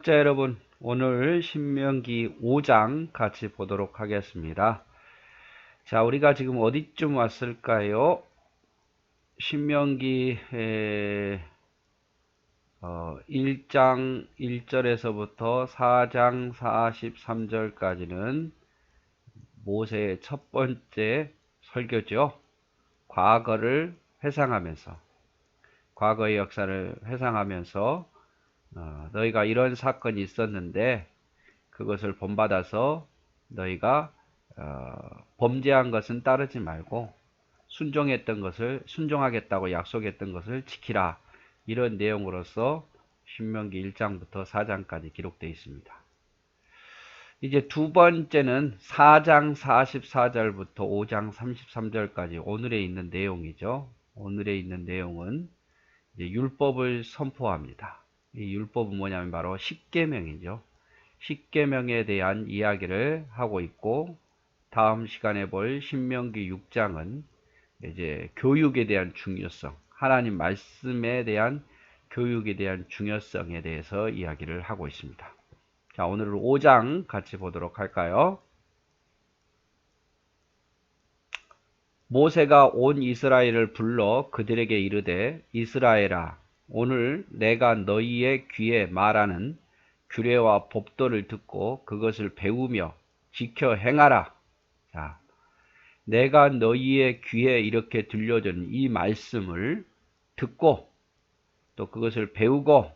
자, 여러분, 오늘 신명기 5장 같이 보도록 하겠습니다. 자, 우리가 지금 어디쯤 왔을까요? 신명기 1장 1절에서부터 4장 43절까지는 모세의 첫 번째 설교죠. 과거를 회상하면서, 과거의 역사를 회상하면서 너희가 이런 사건이 있었는데 그것을 본받아서 너희가 범죄한 것은 따르지 말고 순종했던 것을 순종하겠다고 약속했던 것을 지키라. 이런 내용으로서 신명기 1장부터 4장까지 기록되어 있습니다. 이제 두 번째는 4장 44절부터 5장 33절까지 오늘에 있는 내용이죠. 오늘에 있는 내용은 이제 율법을 선포합니다. 이 율법은 뭐냐면 바로 십계명이죠. 십계명에 대한 이야기를 하고 있고, 다음 시간에 볼 신명기 6장은 이제 교육에 대한 중요성, 하나님 말씀에 대한 교육에 대한 중요성에 대해서 이야기를 하고 있습니다. 자, 오늘은 5장 같이 보도록 할까요? 모세가 온 이스라엘을 불러 그들에게 이르되, 이스라엘아, 오늘 내가 너희의 귀에 말하는 규례와 법도를 듣고 그것을 배우며 지켜 행하라. 자, 내가 너희의 귀에 이렇게 들려준 이 말씀을 듣고 또 그것을 배우고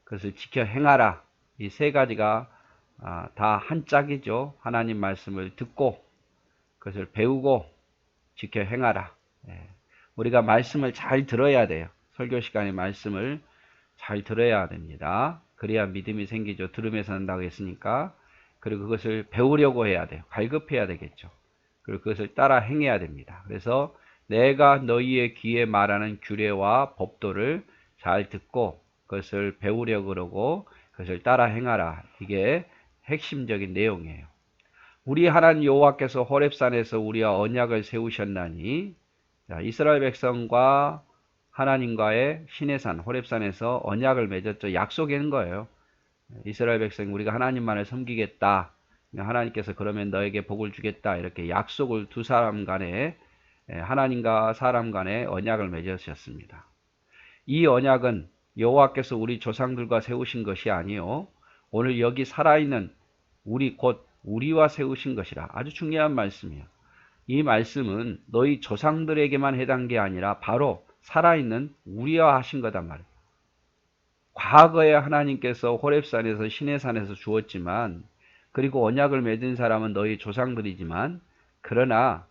그것을 지켜 행하라. 이 세 가지가 다 한 짝이죠. 하나님 말씀을 듣고 그것을 배우고 지켜 행하라. 우리가 말씀을 잘 들어야 돼요. 설교 시간에 말씀을 잘 들어야 됩니다. 그래야 믿음이 생기죠. 들음에서 난다고 했으니까. 그리고 그것을 배우려고 해야 돼요. 갈급해야 되겠죠. 그리고 그것을 따라 행해야 됩니다. 그래서 내가 너희의 귀에 말하는 규례와 법도를 잘 듣고 그것을 배우려고 그러고 그것을 따라 행하라. 이게 핵심적인 내용이에요. 우리 하나님 여호와께서 호렙산에서 우리와 언약을 세우셨나니, 자, 이스라엘 백성과 하나님과의 시내산 호렙산에서 언약을 맺었죠. 약속인 거예요. 이스라엘 백성 우리가 하나님만을 섬기겠다. 하나님께서 그러면 너에게 복을 주겠다. 이렇게 약속을 두 사람 간에, 하나님과 사람 간에 언약을 맺으셨습니다. 이 언약은 여호와께서 우리 조상들과 세우신 것이 아니요 오늘 여기 살아있는 우리 곧 우리와 세우신 것이라. 아주 중요한 말씀이에요. 이 말씀은 너희 조상들에게만 해당 게 아니라 바로 살아있는 우리와 하신 거단 말이에요. 과거에 하나님께서 호렙산에서 시내산에서 주었지만, 그리고 언약을 맺은 사람은 너희 조상들이지만, 그러나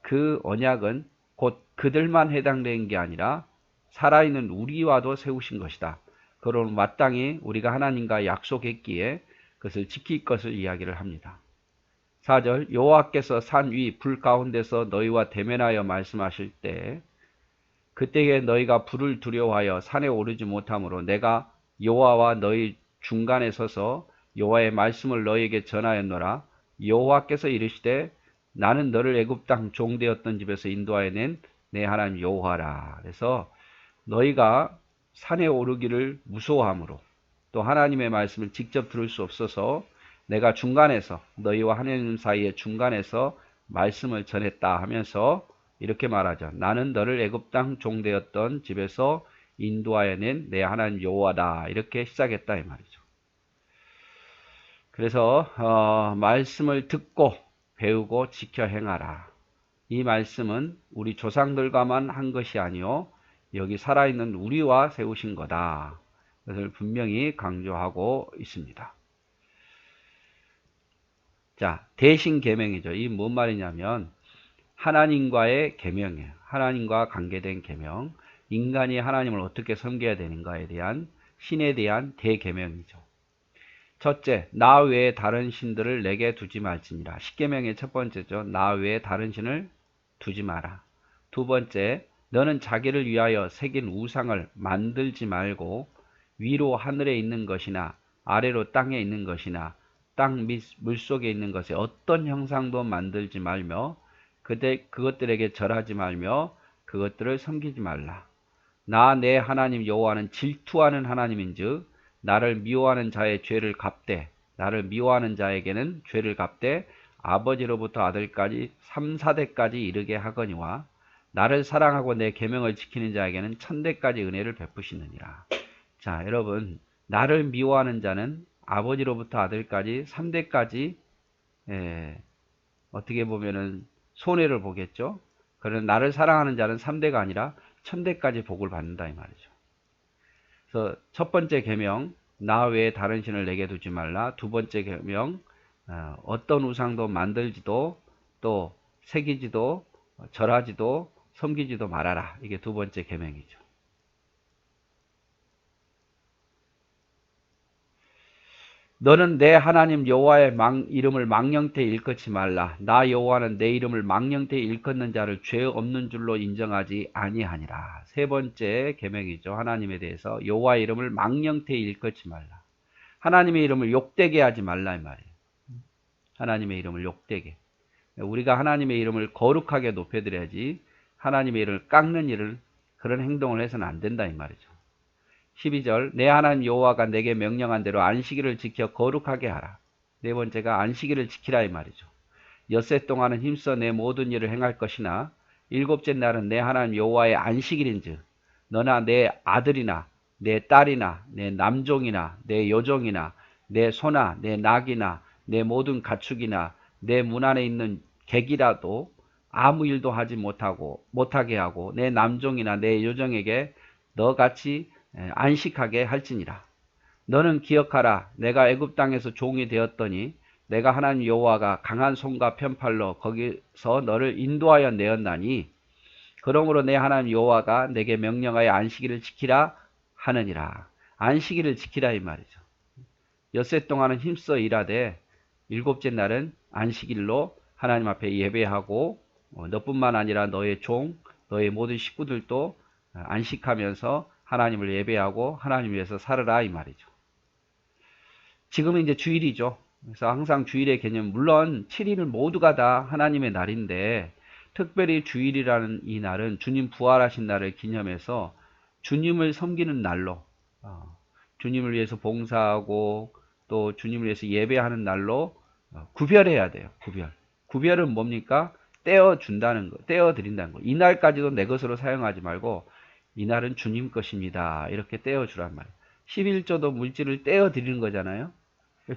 그 언약은 곧 그들만 해당된 게 아니라 살아있는 우리와도 세우신 것이다. 그러면 마땅히 우리가 하나님과 약속했기에 그것을 지킬 것을 이야기를 합니다. 4절 여호와께서 산 위 불 가운데서 너희와 대면하여 말씀하실 때 그때에 너희가 불을 두려워하여 산에 오르지 못하므로 내가 여호와와 너희 중간에 서서 여호와의 말씀을 너희에게 전하였노라. 여호와께서 이르시되 나는 너를 애굽 땅 종되었던 집에서 인도하여 낸 내 하나님 여호와라. 그래서 너희가 산에 오르기를 무서워함으로 또 하나님의 말씀을 직접 들을 수 없어서 내가 중간에서 너희와 하나님 사이의 중간에서 말씀을 전했다 하면서 이렇게 말하죠. 나는 너를 애굽 땅 종되었던 집에서 인도하여 낸 내 하나님 여호와다. 이렇게 시작했다 이 말이죠. 그래서 말씀을 듣고 배우고 지켜 행하라. 이 말씀은 우리 조상들과만 한 것이 아니요 여기 살아있는 우리와 세우신 거다. 그것을 분명히 강조하고 있습니다. 자, 대신 계명이죠. 이 뭔 말이냐면 하나님과의 계명이에요. 하나님과 관계된 계명, 인간이 하나님을 어떻게 섬겨야 되는가에 대한 신에 대한 대계명이죠. 첫째, 나 외에 다른 신들을 내게 두지 말지니라. 십계명의 첫 번째죠. 나 외에 다른 신을 두지 마라. 두 번째, 너는 자기를 위하여 새긴 우상을 만들지 말고 위로 하늘에 있는 것이나 아래로 땅에 있는 것이나 땅 및 물속에 있는 것에 어떤 형상도 만들지 말며 그것들에게 절하지 말며 그것들을 섬기지 말라. 나 내 하나님 여호와는 질투하는 하나님인즉 나를 미워하는 자의 죄를 갚되, 나를 미워하는 자에게는 죄를 갚되 아버지로부터 아들까지 3, 4대까지 이르게 하거니와 나를 사랑하고 내 계명을 지키는 자에게는 1000대까지 은혜를 베푸시느니라. 자, 여러분, 나를 미워하는 자는 아버지로부터 아들까지 3대까지 어떻게 보면은 손해를 보겠죠. 그러나 나를 사랑하는 자는 3대가 아니라 1000대까지 복을 받는다 이 말이죠. 그래서 첫 번째 계명, 나 외에 다른 신을 내게 두지 말라. 두 번째 계명, 어떤 우상도 만들지도 또 새기지도 절하지도 섬기지도 말아라. 이게 두 번째 계명이죠. 너는 내 하나님 여호와의 이름을 망령되이 일컫지 말라. 나 여호와는 내 이름을 망령되이 일컫는 자를 죄 없는 줄로 인정하지 아니하니라. 세 번째 계명이죠. 하나님에 대해서 여호와의 이름을 망령되이 일컫지 말라. 하나님의 이름을 욕되게 하지 말라 이 말이에요. 하나님의 이름을 욕되게. 우리가 하나님의 이름을 거룩하게 높여드려야지 하나님의 이름을 깎는 일을 그런 행동을 해서는 안 된다 이 말이죠. 12절 내 하나님 여호와가 내게 명령한 대로 안식일을 지켜 거룩하게 하라. 네 번째가 안식일을 지키라 이 말이죠. 엿새 동안은 힘써 내 모든 일을 행할 것이나 일곱째 날은 내 하나님 여호와의 안식일인즉 너나 내 아들이나 내 딸이나 내 남종이나 내 여종이나 내 소나 내 낙이나 내 모든 가축이나 내 문 안에 있는 객이라도 아무 일도 하지 못하게 하고 내 남종이나 내 여종에게 너같이 안식하게 할지니라. 너는 기억하라. 내가 애굽 땅에서 종이 되었더니 내가 하나님 여호와가 강한 손과 편팔로 거기서 너를 인도하여 내었나니 그러므로 내 하나님 여호와가 내게 명령하여 안식일을 지키라 하느니라. 안식일을 지키라 이 말이죠. 엿새 동안은 힘써 일하되 일곱째 날은 안식일로 하나님 앞에 예배하고 너뿐만 아니라 너의 종, 너의 모든 식구들도 안식하면서 하나님을 예배하고 하나님 위해서 살아라 이 말이죠. 지금은 이제 주일이죠. 그래서 항상 주일의 개념, 물론 7일은 모두가 다 하나님의 날인데 특별히 주일이라는 이 날은 주님 부활하신 날을 기념해서 주님을 섬기는 날로 주님을 위해서 봉사하고 또 주님을 위해서 예배하는 날로 구별해야 돼요. 구별은 뭡니까? 떼어준다는 거, 떼어드린다는 거. 이 날까지도 내 것으로 사용하지 말고 이 날은 주님 것입니다. 이렇게 떼어주란 말이에요. 11조도 물질을 떼어드리는 거잖아요.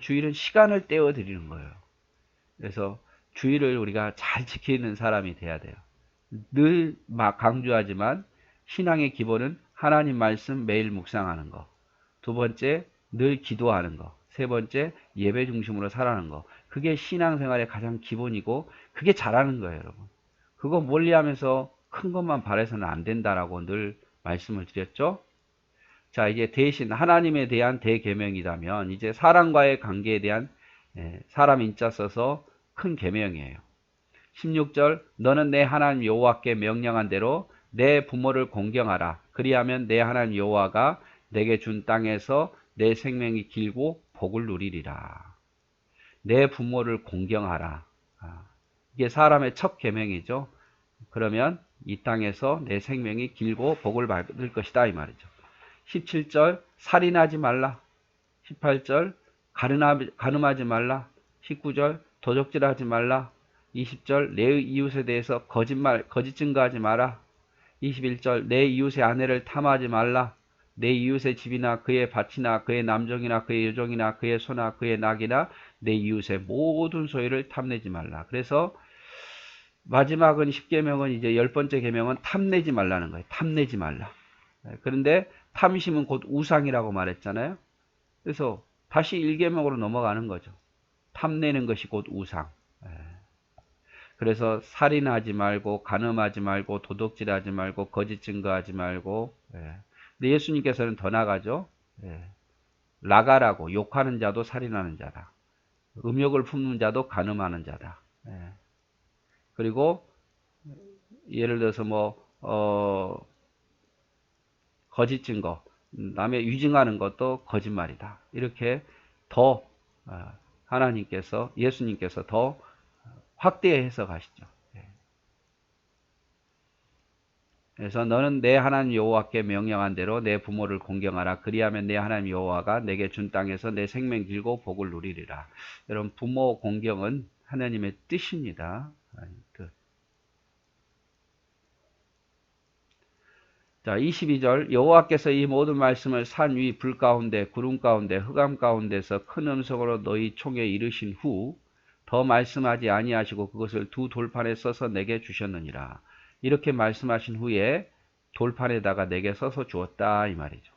주일은 시간을 떼어드리는 거예요. 그래서 주일을 우리가 잘 지키는 사람이 돼야 돼요. 늘 막 강조하지만 신앙의 기본은 하나님 말씀 매일 묵상하는 거. 두 번째, 늘 기도하는 거. 세 번째, 예배 중심으로 살아가는 거. 그게 신앙생활의 가장 기본이고 그게 잘하는 거예요, 여러분. 그거 멀리하면서 큰 것만 바라서는 안 된다라고 늘 말씀을 드렸죠. 자, 이제 대신 하나님에 대한 대계명이라면 이제 사람과의 관계에 대한 사람 인자 써서 큰 계명이에요. 16절 너는 내 하나님 여호와께 명령한 대로 내 부모를 공경하라. 그리하면 내 하나님 여호와가 내게 준 땅에서 내 생명이 길고 복을 누리리라. 내 부모를 공경하라. 이게 사람의 첫 계명이죠. 그러면 이 땅에서 내 생명이 길고 복을 받을 것이다 이 말이죠. 17절 살인하지 말라. 18절 간음하지 말라. 19절 도적질하지 말라. 20절 내 이웃에 대해서 거짓 증거하지 마라. 21절 내 이웃의 아내를 탐하지 말라. 내 이웃의 집이나 그의 밭이나 그의 남종이나 그의 여종이나 그의 소나 그의 낙이나 내 이웃의 모든 소유를 탐내지 말라. 그래서 마지막은 10계명은 이제 10번째 계명은 탐내지 말라는 거예요. 탐내지 말라. 그런데 탐심은 곧 우상이라고 말했잖아요. 그래서 다시 1계명으로 넘어가는 거죠. 탐내는 것이 곧 우상. 그래서 살인하지 말고 간음하지 말고 도둑질하지 말고 거짓 증거하지 말고. 근데 예수님께서는 더 나가죠. 라가라고 욕하는 자도 살인하는 자다. 음욕을 품는 자도 간음하는 자다. 그리고 예를 들어서 거짓 증거, 남의 위증하는 것도 거짓말이다. 이렇게 더 하나님께서 예수님께서 더 확대해서 가시죠. 그래서 너는 내 하나님 여호와께 명령한 대로 내 부모를 공경하라. 그리하면 내 하나님 여호와가 내게 준 땅에서 내 생명 길고 복을 누리리라. 여러분, 부모 공경은 하나님의 뜻입니다. 뜻. 자, 22절. 여호와께서 이 모든 말씀을 산 위 불 가운데 구름 가운데 흑암 가운데서 큰 음성으로 너희 총에 이르신 후 더 말씀하지 아니하시고 그것을 두 돌판에 써서 내게 주셨느니라. 이렇게 말씀하신 후에 돌판에다가 내게 써서 주었다 이 말이죠.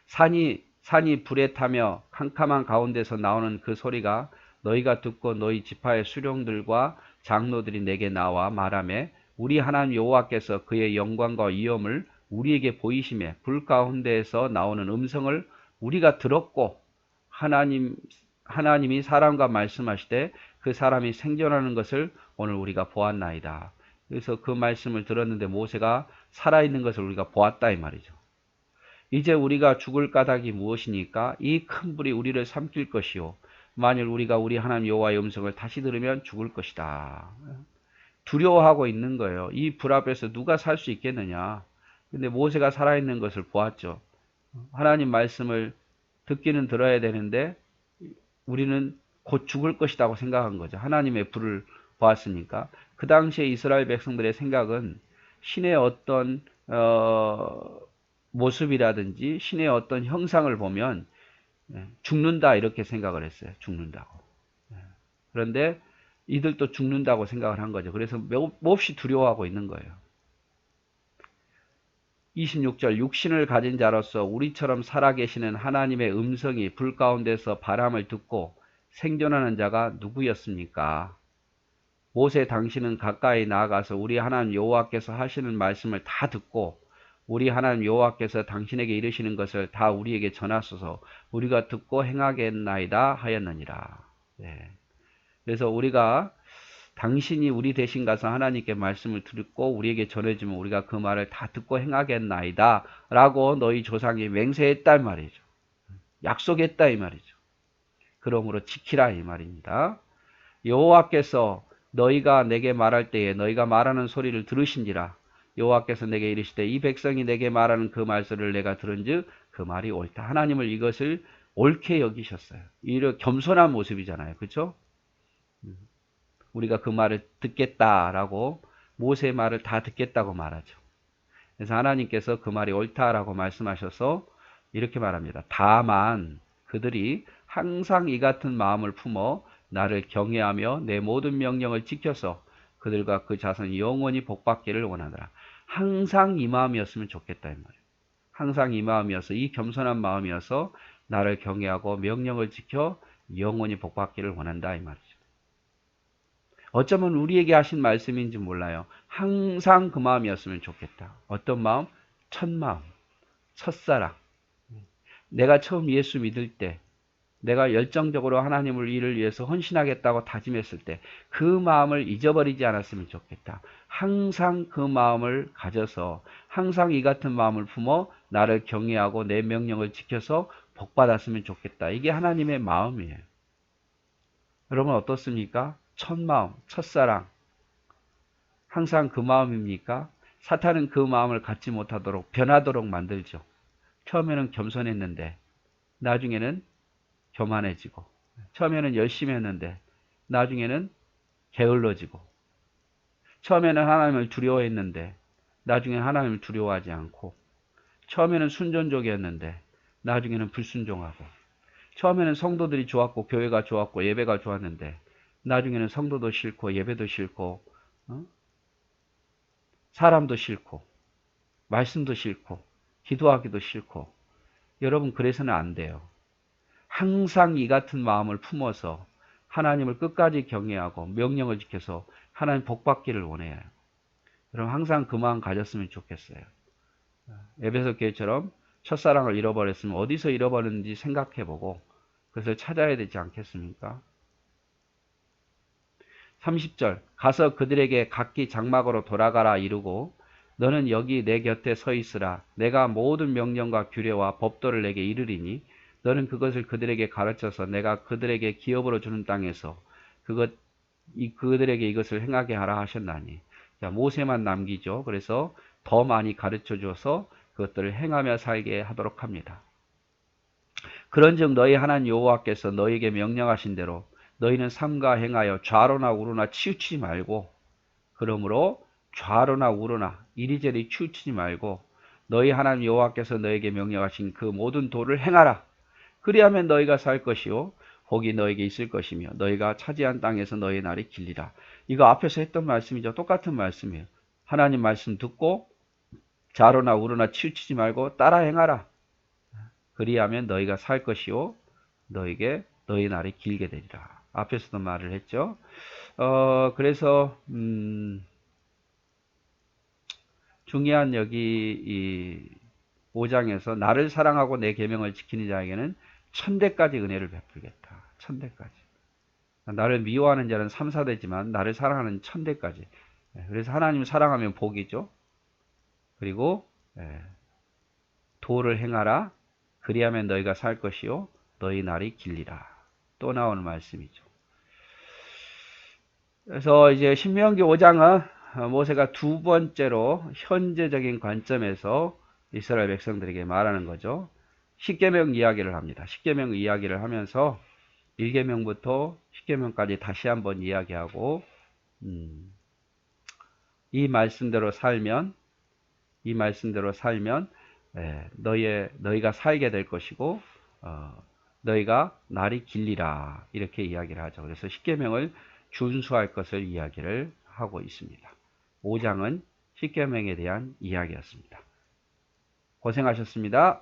산이 불에 타며 캄캄한 가운데서 나오는 그 소리가 너희가 듣고 너희 지파의 수령들과 장로들이 내게 나와 말하며 우리 하나님 여호와께서 그의 영광과 위엄을 우리에게 보이시며 불 가운데에서 나오는 음성을 우리가 들었고 하나님이 사람과 말씀하시되 그 사람이 생존하는 것을 오늘 우리가 보았나이다. 그래서 그 말씀을 들었는데 모세가 살아있는 것을 우리가 보았다 이 말이죠. 이제 우리가 죽을 까닭이 무엇이니까? 이 큰 불이 우리를 삼킬 것이요 만일 우리가 우리 하나님 여호와의 음성을 다시 들으면 죽을 것이다. 두려워하고 있는 거예요. 이 불 앞에서 누가 살 수 있겠느냐. 근데 모세가 살아있는 것을 보았죠. 하나님 말씀을 듣기는 들어야 되는데 우리는 곧 죽을 것이라고 생각한 거죠. 하나님의 불을 보았으니까. 그 당시에 이스라엘 백성들의 생각은 신의 어떤 모습이라든지 신의 어떤 형상을 보면 죽는다 이렇게 생각을 했어요. 죽는다고. 그런데 이들도 죽는다고 생각을 한 거죠. 그래서 몹시 두려워하고 있는 거예요. 26절 육신을 가진 자로서 우리처럼 살아계시는 하나님의 음성이 불 가운데서 바람을 듣고 생존하는 자가 누구였습니까? 모세 당신은 가까이 나아가서 우리 하나님 여호와께서 하시는 말씀을 다 듣고 우리 하나님 여호와께서 당신에게 이르시는 것을 다 우리에게 전하소서 우리가 듣고 행하겠나이다 하였느니라. 네. 그래서 우리가 당신이 우리 대신 가서 하나님께 말씀을 듣고 우리에게 전해주면 우리가 그 말을 다 듣고 행하겠나이다 라고 너희 조상이 맹세했다 이 말이죠. 약속했다 이 말이죠. 그러므로 지키라 이 말입니다. 여호와께서 너희가 내게 말할 때에 너희가 말하는 소리를 들으신지라. 여호와께서 내게 이르시되 이 백성이 내게 말하는 그 말소리를 내가 들은즉 그 말이 옳다. 하나님을 이것을 옳게 여기셨어요. 이런 겸손한 모습이잖아요. 그렇죠? 우리가 그 말을 듣겠다라고 모세의 말을 다 듣겠다고 말하죠. 그래서 하나님께서 그 말이 옳다라고 말씀하셔서 이렇게 말합니다. 다만 그들이 항상 이 같은 마음을 품어 나를 경외하며 내 모든 명령을 지켜서 그들과 그 자손이 영원히 복받기를 원하더라. 항상 이 마음이었으면 좋겠다 이 말이에요. 항상 이 마음이어서 이 겸손한 마음이어서 나를 경외하고 명령을 지켜 영원히 복받기를 원한다 이 말이죠. 어쩌면 우리에게 하신 말씀인지 몰라요. 항상 그 마음이었으면 좋겠다. 어떤 마음? 첫 마음, 첫사랑. 내가 처음 예수 믿을 때 내가 열정적으로 하나님을 일을 위해서 헌신하겠다고 다짐했을 때 그 마음을 잊어버리지 않았으면 좋겠다. 항상 그 마음을 가져서 항상 이 같은 마음을 품어 나를 경외하고 내 명령을 지켜서 복받았으면 좋겠다. 이게 하나님의 마음이에요. 여러분 어떻습니까? 첫 마음, 첫사랑. 항상 그 마음입니까? 사탄은 그 마음을 갖지 못하도록 변하도록 만들죠. 처음에는 겸손했는데 나중에는 교만해지고 처음에는 열심히 했는데 나중에는 게을러지고 처음에는 하나님을 두려워했는데 나중에는 하나님을 두려워하지 않고 처음에는 순종적이었는데 나중에는 불순종하고 처음에는 성도들이 좋았고 교회가 좋았고 예배가 좋았는데 나중에는 성도도 싫고 예배도 싫고 사람도 싫고 말씀도 싫고 기도하기도 싫고 여러분 그래서는 안 돼요. 항상 이 같은 마음을 품어서 하나님을 끝까지 경외하고 명령을 지켜서 하나님 복받기를 원해요. 여러분 항상 그 마음 가졌으면 좋겠어요. 에베소 교회처럼 첫사랑을 잃어버렸으면 어디서 잃어버렸는지 생각해보고 그것을 찾아야 되지 않겠습니까? 30절 가서 그들에게 각기 장막으로 돌아가라 이르고 너는 여기 내 곁에 서 있으라. 내가 모든 명령과 규례와 법도를 내게 이르리니 너는 그것을 그들에게 가르쳐서 내가 그들에게 기업으로 주는 땅에서 그들에게 이것을 행하게 하라 하셨나니. 자, 모세만 남기죠. 그래서 더 많이 가르쳐 줘서 그것들을 행하며 살게 하도록 합니다. 그런즉 너희 하나님 여호와께서 너희에게 명령하신 대로 너희는 삼가 행하여 좌로나 우로나 치우치지 말고, 그러므로 좌로나 우로나 이리저리 치우치지 말고 너희 하나님 여호와께서 너희에게 명령하신 그 모든 도를 행하라. 그리하면 너희가 살 것이요 복이 너희에게 있을 것이며 너희가 차지한 땅에서 너희 날이 길리라. 이거 앞에서 했던 말씀이죠. 똑같은 말씀이에요. 하나님 말씀 듣고 좌로나 우로나 치우치지 말고 따라 행하라. 그리하면 너희가 살 것이요 너희에게 너희 날이 길게 되리라. 앞에서도 말을 했죠. 그래서 중요한 여기 이 5장에서 나를 사랑하고 내 계명을 지키는 자에게는 1000대까지 은혜를 베풀겠다. 1000대까지. 나를 미워하는 자는 3, 4대지만 나를 사랑하는 1000대까지. 그래서 하나님 사랑하면 복이죠. 그리고 도를 행하라. 그리하면 너희가 살 것이요 너희 날이 길리라. 또 나오는 말씀이죠. 그래서 이제 신명기 5장은 모세가 두 번째로 현재적인 관점에서 이스라엘 백성들에게 말하는 거죠. 십계명 이야기를 합니다. 십계명 이야기를 하면서 1계명부터 10계명까지 다시 한번 이야기하고 이 말씀대로 살면 너희가 살게 될 것이고 너희가 날이 길리라 이렇게 이야기를 하죠. 그래서 십계명을 준수할 것을 이야기를 하고 있습니다. 5장은 십계명에 대한 이야기였습니다. 고생하셨습니다.